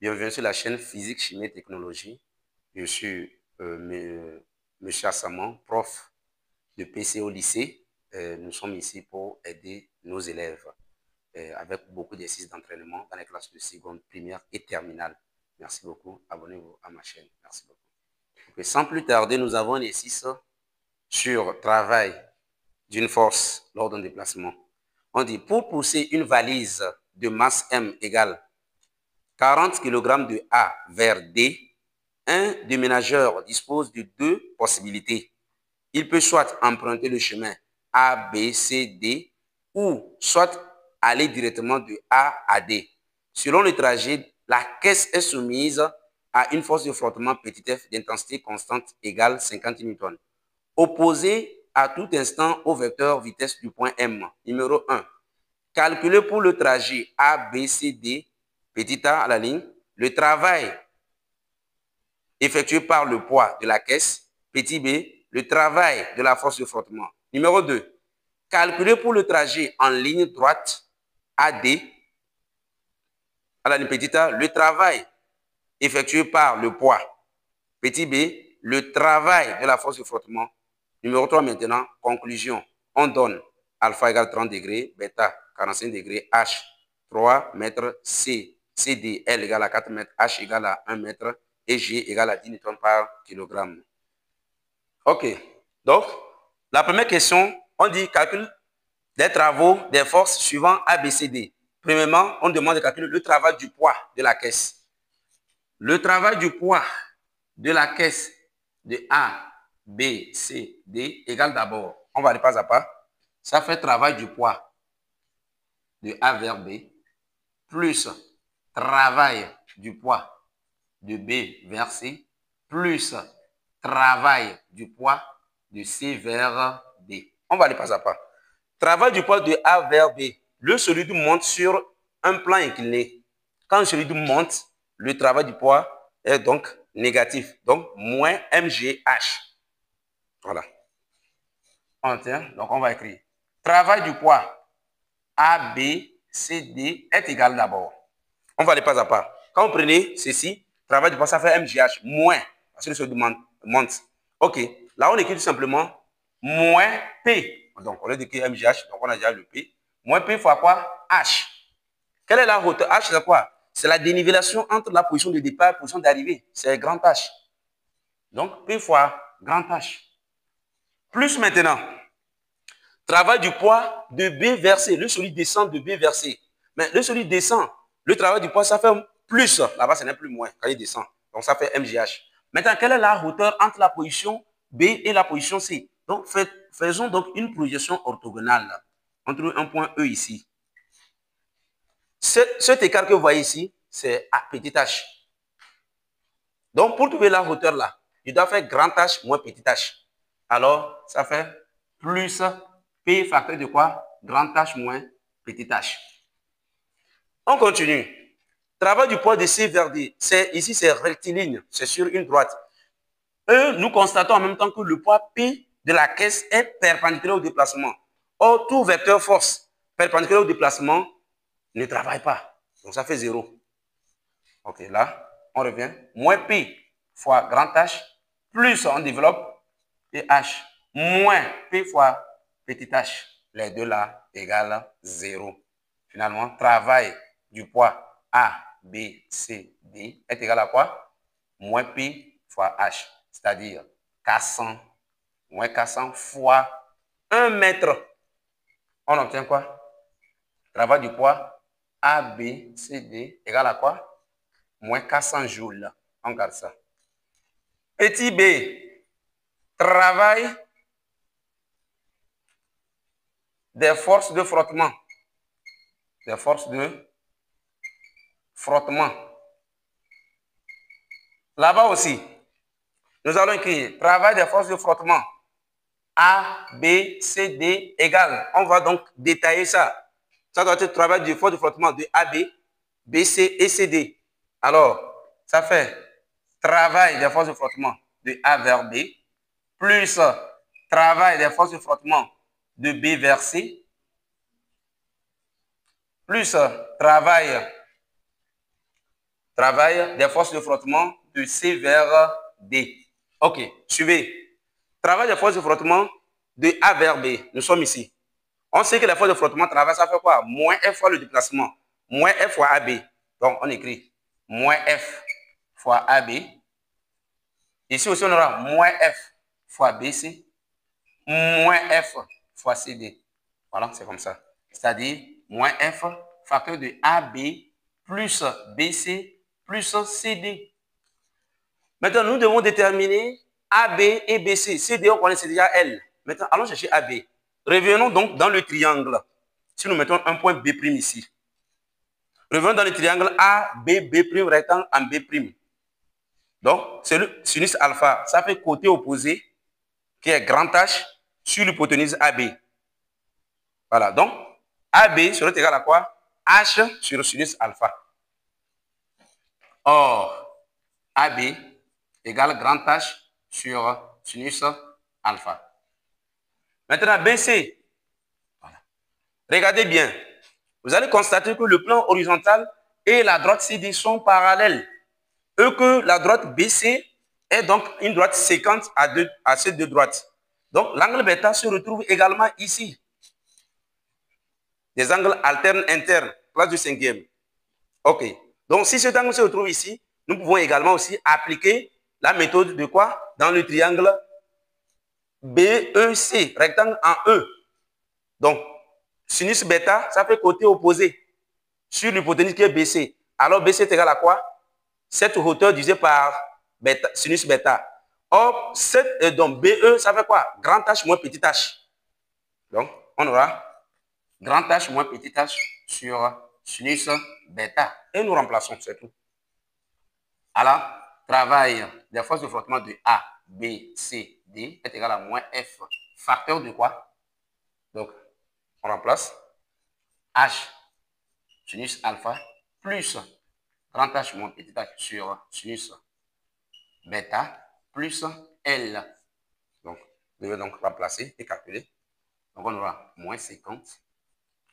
Bienvenue sur la chaîne Physique, Chimie et Technologie. Je suis Monsieur Assaman, prof de PC au lycée. Nous sommes ici pour aider nos élèves avec beaucoup d'exercices d'entraînement dans les classes de seconde, primaire et terminale. Merci beaucoup. Abonnez-vous à ma chaîne. Merci beaucoup. Okay. Sans plus tarder, nous avons un exercice sur travail d'une force lors d'un déplacement. On dit pour pousser une valise de masse M égale 40 kg de A vers D, un déménageur dispose de deux possibilités. Il peut soit emprunter le chemin A, B, C, D, ou soit aller directement de A à D. Selon le trajet, la caisse est soumise à une force de frottement petit f d'intensité constante égale 50 N. Opposé à tout instant au vecteur vitesse du point M. Numéro 1. Calculer pour le trajet A, B, C, D, petit a à la ligne, le travail effectué par le poids de la caisse, petit b, le travail de la force de frottement. Numéro 2. Calculer pour le trajet en ligne droite AD, à la ligne petit a, le travail effectué par le poids, petit b, le travail de la force de frottement. Numéro 3 maintenant, conclusion. On donne alpha égale 30 degrés, bêta 45 degrés, H 3 mètres, C, CD, L égale à 4 mètres, H égale à 1 mètre et G égale à 10 newtons par kilogramme. Ok, donc la première question, on dit calcul des travaux des forces suivant ABCD. Premièrement, on demande de calculer le travail du poids de la caisse. Le travail du poids de la caisse de A, B, C, D égale d'abord, on va aller pas à pas, ça fait travail du poids de A vers B plus travail du poids de B vers C plus travail du poids de C vers D. On va aller pas à pas. Travail du poids de A vers B. Le solide monte sur un plan incliné. Quand le solide monte, le travail du poids est donc négatif. Donc, moins MGH. Voilà. On tient. Donc, on va écrire. Travail du poids A, B, C, D est égal d'abord. On va aller pas à pas. Quand vous prenez ceci, travail du poids, ça fait MGH moins. Parce que le solide monte. OK. Là, on écrit tout simplement moins P. Donc, on a dit que MGH, donc on a déjà le P. Moins P fois quoi? H. Quelle est la hauteur? H, c'est quoi? C'est la dénivellation entre la position de départ et la position d'arrivée. C'est grand H. Donc, P fois grand H. Plus maintenant, travail du poids de B vers C. Le solide descend de B vers C. Mais le solide descend. Le travail du poids, ça fait plus. Là-bas, ce n'est plus moins quand il descend. Donc, ça fait MGH. Maintenant, quelle est la hauteur entre la position B et la position C? Donc, faisons donc une projection orthogonale entre un point E ici. Cet écart que vous voyez ici, c'est petit h. Donc, pour trouver la hauteur là, je dois faire grand H moins petit h. Alors, ça fait plus P facteur de quoi? Grand H moins petit h. On continue. Travail du poids de C vers D. Ici, c'est rectiligne. C'est sur une droite. Nous constatons en même temps que le poids P de la caisse est perpendiculaire au déplacement. Or, tout vecteur force perpendiculaire au déplacement ne travaille pas. Donc, ça fait 0. OK, là, on revient. Moins P fois grand H, plus on développe et H, moins P fois petit h. Les deux là égale 0. Finalement, travail du poids A, B, C, D est égal à quoi? Moins P fois H, c'est-à-dire 400, moins 400 fois 1 mètre. On obtient quoi? Travail du poids A, B, C, D égale à quoi? Moins 400 joules. On garde ça. Petit b, travail des forces de frottement. Des forces de frottement. Là-bas aussi, nous allons écrire travail des forces de frottement. A, B, C, D égale. On va donc détailler ça. Ça doit être le travail des forces de frottement de AB, BC et CD. Alors, ça fait travail des forces de frottement de A vers B, plus travail des forces de frottement de B vers C, plus travail Travail des forces de frottement de C vers D. OK, suivez. Travail des forces de frottement de A vers B. Nous sommes ici. On sait que les forces de frottement travaillent, ça fait quoi? Moins F fois le déplacement. Moins F fois AB. Donc, on écrit moins F fois AB. Ici aussi, on aura moins F fois BC. Moins F fois CD. Voilà, c'est comme ça. C'est-à-dire, moins F, facteur de AB, plus BC, plus CD. Maintenant, nous devons déterminer AB et BC. CD, on connaît, c'est déjà L. Maintenant, allons chercher AB. Revenons donc dans le triangle. Si nous mettons un point B' ici. Revenons dans le triangle AB, B', rectangle en B'. Donc, c'est le sinus alpha. Ça fait côté opposé, qui est grand H, sur l'hypoténuse AB. Voilà, donc, AB serait égal à quoi? H sur sinus alpha. Or, AB égale grand H sur sinus alpha. Maintenant, BC. Voilà. Regardez bien. Vous allez constater que le plan horizontal et la droite CD sont parallèles. Et que la droite BC est donc une droite séquente à ces deux droites. Donc, l'angle bêta se retrouve également ici. Des angles alternes internes, classe du 5e. OK. Donc, si cet angle se retrouve ici, nous pouvons également aussi appliquer la méthode de quoi? Dans le triangle BEC, rectangle en E. Donc, sinus bêta, ça fait côté opposé sur l'hypoténuse qui est BC. Alors, BC est égal à quoi? Cette hauteur divisée par bêta, sinus bêta. Or, donc BE, ça fait quoi? Grand H moins petit h. Donc, on aura grand H moins petit h sur sinus bêta. Et nous remplaçons, c'est tout. Alors, travail des forces de frottement de A, B, C, D est égal à moins F. Facteur de quoi? Donc, on remplace H sinus alpha plus grand H moins petit h sur sinus bêta plus L. Donc, je vais donc remplacer et calculer. Donc, on aura moins 50.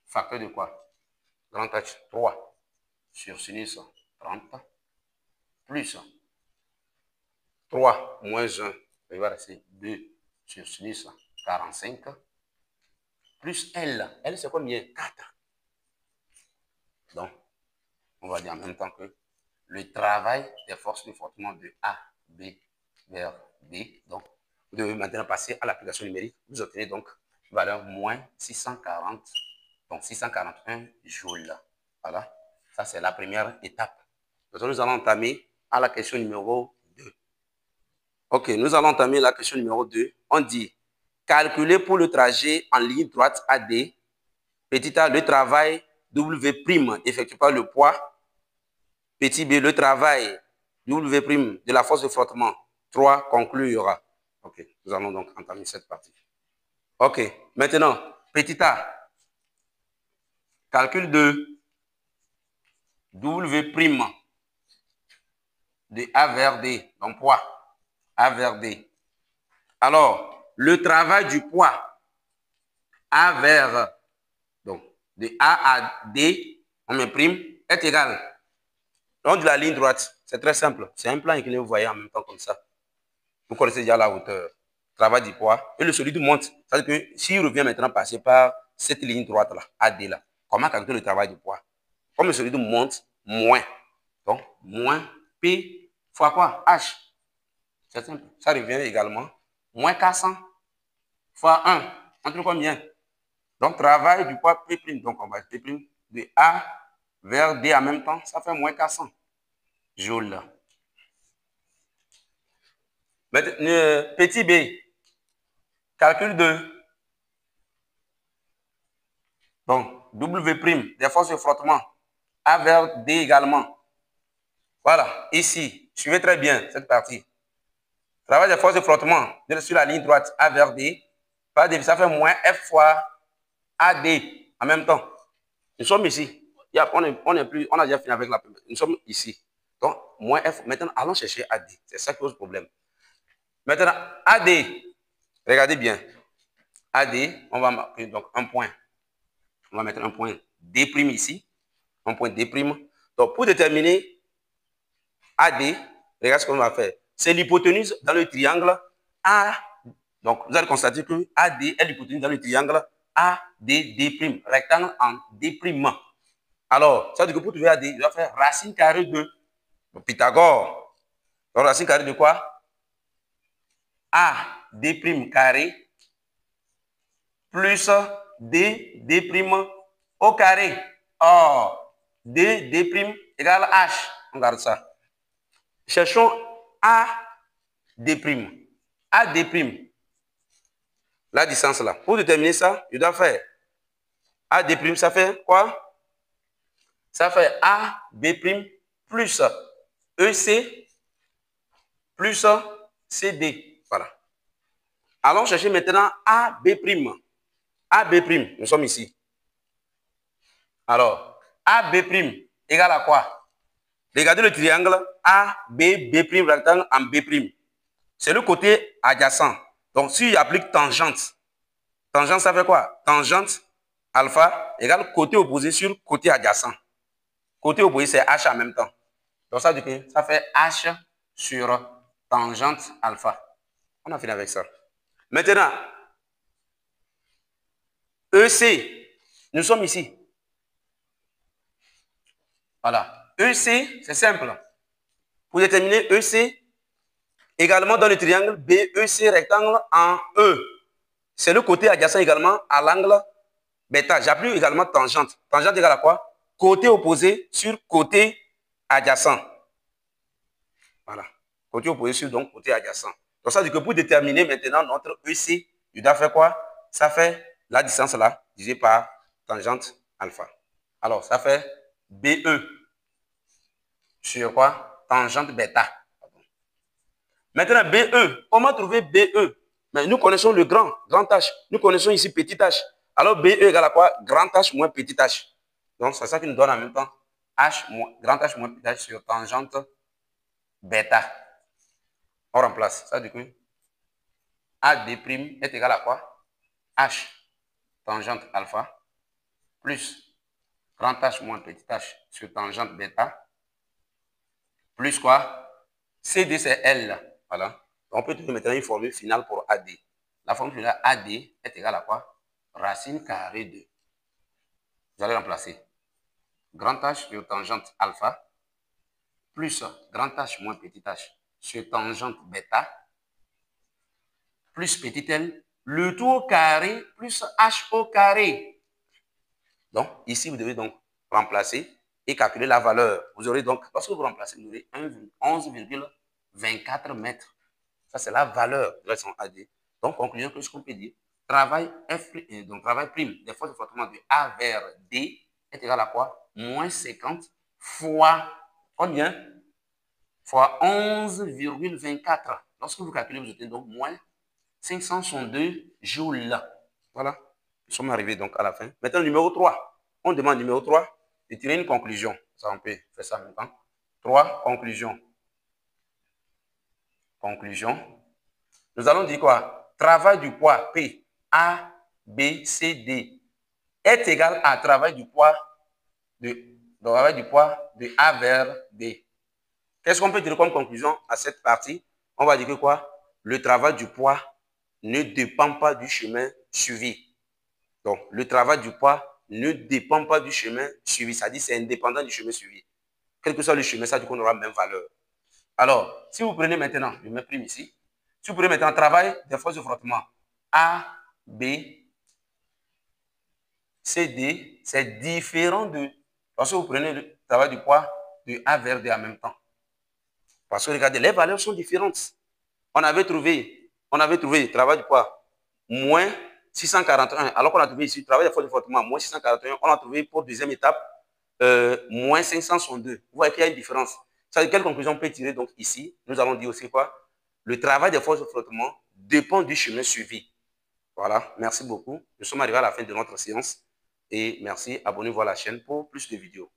Facteur de quoi? Grand H 3 sur sinus 30 plus 3 moins 1, il va rester 2 sur sinus 45 plus L. L, c'est combien? 4. Donc, on va dire en même temps que le travail des forces de frottement de A, B vers D. Donc, vous devez maintenant passer à l'application numérique. Vous obtenez donc valeur moins 640, donc 641 joules. Voilà, ça c'est la première étape. Donc, nous allons entamer à la question numéro 2. Ok, nous allons entamer la question numéro 2. On dit, calculer pour le trajet en ligne droite AD, petit a, le travail W' effectué par le poids. Petit b, le travail W' de la force de frottement. 3, conclure. Ok, nous allons donc entamer cette partie. Ok, maintenant, petit a, calcul de W' de A vers D, donc poids, A vers D. Alors, le travail du poids A vers, donc de A à D, on met prime, est égal. Long de la ligne droite, c'est très simple. C'est un plan incliné, vous voyez en même temps comme ça. Vous connaissez déjà la hauteur. Travail du poids. Et le solide monte. C'est-à-dire que s'il revient maintenant passer par cette ligne droite-là, AD là, comment calculer le travail du poids? Comme le solide monte, moins. Donc, moins P fois quoi? H. C'est simple. Ça revient également. Moins 400 fois 1. On trouve combien? Donc, travail du poids P'. Donc, on va P' de A vers D en même temps. Ça fait moins 400 joules. Petit b, calcul de donc W' des forces de frottement A vers D également. Voilà, ici, suivez très bien cette partie. Travail des forces de frottement sur la ligne droite A vers D, ça fait moins F fois AD en même temps. Nous sommes ici. On a déjà fini avec la première. Nous sommes ici. Donc, moins F. Maintenant, allons chercher AD. C'est ça qui pose problème. Maintenant, AD, regardez bien. AD, on va marquer donc un point. On va mettre un point D' ici. Un point D'. Donc, pour déterminer AD, regarde ce qu'on va faire. C'est l'hypoténuse dans le triangle A. Donc, vous allez constater que AD est l'hypoténuse dans le triangle ADD', rectangle en D'. Alors, ça veut dire que pour trouver AD, il va faire racine carrée de Pythagore. Donc, racine carrée de quoi? AD' carré plus D' au carré. Or, D' égale H. On garde ça. Cherchons AD'. AD'. La distance là. Pour déterminer ça, je dois faire AD', ça fait quoi? Ça fait AB' plus EC plus CD. Voilà. Allons chercher maintenant AB'. AB', nous sommes ici. Alors, AB' égale à quoi? Regardez le triangle ABB', rectangle en B'. C'est le côté adjacent. Donc, si j'applique tangente, tangente, ça fait quoi? Tangente alpha égale côté opposé sur côté adjacent. Côté opposé, c'est H en même temps. Donc, ça veut dire que ça fait H sur tangente alpha. On a fini avec ça. Maintenant, EC, nous sommes ici. Voilà. EC, c'est simple. Pour déterminer EC, également dans le triangle BEC rectangle en E. C'est le côté adjacent également à l'angle bêta. J'applique également tangente. Tangente égale à quoi? Côté opposé sur côté adjacent. Voilà. Côté opposé sur donc côté adjacent. Donc ça veut dire que pour déterminer maintenant notre EC, je dois faire quoi? Ça fait la distance là, divisé par tangente alpha. Alors ça fait BE sur quoi? Tangente bêta. Maintenant, BE, comment trouver BE? Mais nous connaissons le grand H. Nous connaissons ici petit h. Alors, BE égale à quoi? Grand H moins petit h. Donc, c'est ça qui nous donne en même temps grand H moins petit h sur tangente bêta. On remplace. Ça veut dire que AD' est égal à quoi? H tangente alpha plus grand H moins petit h sur tangente bêta plus quoi? CD, c'est L. Voilà. Donc, on peut trouver maintenant une formule finale pour AD. La formule finale AD est égale à quoi? Racine carrée de. Vous allez remplacer grand H sur tangente alpha plus grand H moins petit h sur tangente bêta plus petit l, le tout au carré plus h au carré. Donc, ici, vous devez donc remplacer et calculer la valeur. Vous aurez donc, lorsque vous remplacez, vous aurez 11,24 mètres. Ça, c'est la valeur de la AD. Donc, conclusion, qu'est-ce qu'on peut dire? Travail F', donc travail prime des forces de frottement de A vers D est égal à quoi? Moins 50 fois combien? Fois 11,24. Lorsque vous calculez, vous obtenez donc moins 562 joules. Voilà. Nous sommes arrivés donc à la fin. Maintenant, numéro 3. On demande numéro 3 de tirer une conclusion. Ça, on peut faire ça maintenant. 3, conclusion. Conclusion. Nous allons dire quoi? Travail du poids P, A, B, C, D est égal à travail du poids de A vers D. Qu'est-ce qu'on peut dire comme conclusion à cette partie? On va dire que quoi? Le travail du poids ne dépend pas du chemin suivi. Donc, le travail du poids ne dépend pas du chemin suivi. Ça dit c'est indépendant du chemin suivi. Quel que soit le chemin, ça dit qu'on aura la même valeur. Alors, si vous prenez maintenant, je m'imprime ici, si vous prenez maintenant travail des forces de frottement A, B, C, D, c'est différent de lorsque vous prenez le travail du poids de A vers D en même temps. Parce que regardez, les valeurs sont différentes. On avait trouvé le travail du poids moins 641, alors qu'on a trouvé ici le travail des forces de frottement moins 641, on a trouvé pour deuxième étape moins 562. Vous voyez qu'il y a une différence. Ça veut dire quelle conclusion on peut tirer donc ici? Nous allons dire aussi quoi? Le travail des forces de frottement dépend du chemin suivi. Voilà, merci beaucoup. Nous sommes arrivés à la fin de notre séance et merci. Abonnez-vous à la chaîne pour plus de vidéos.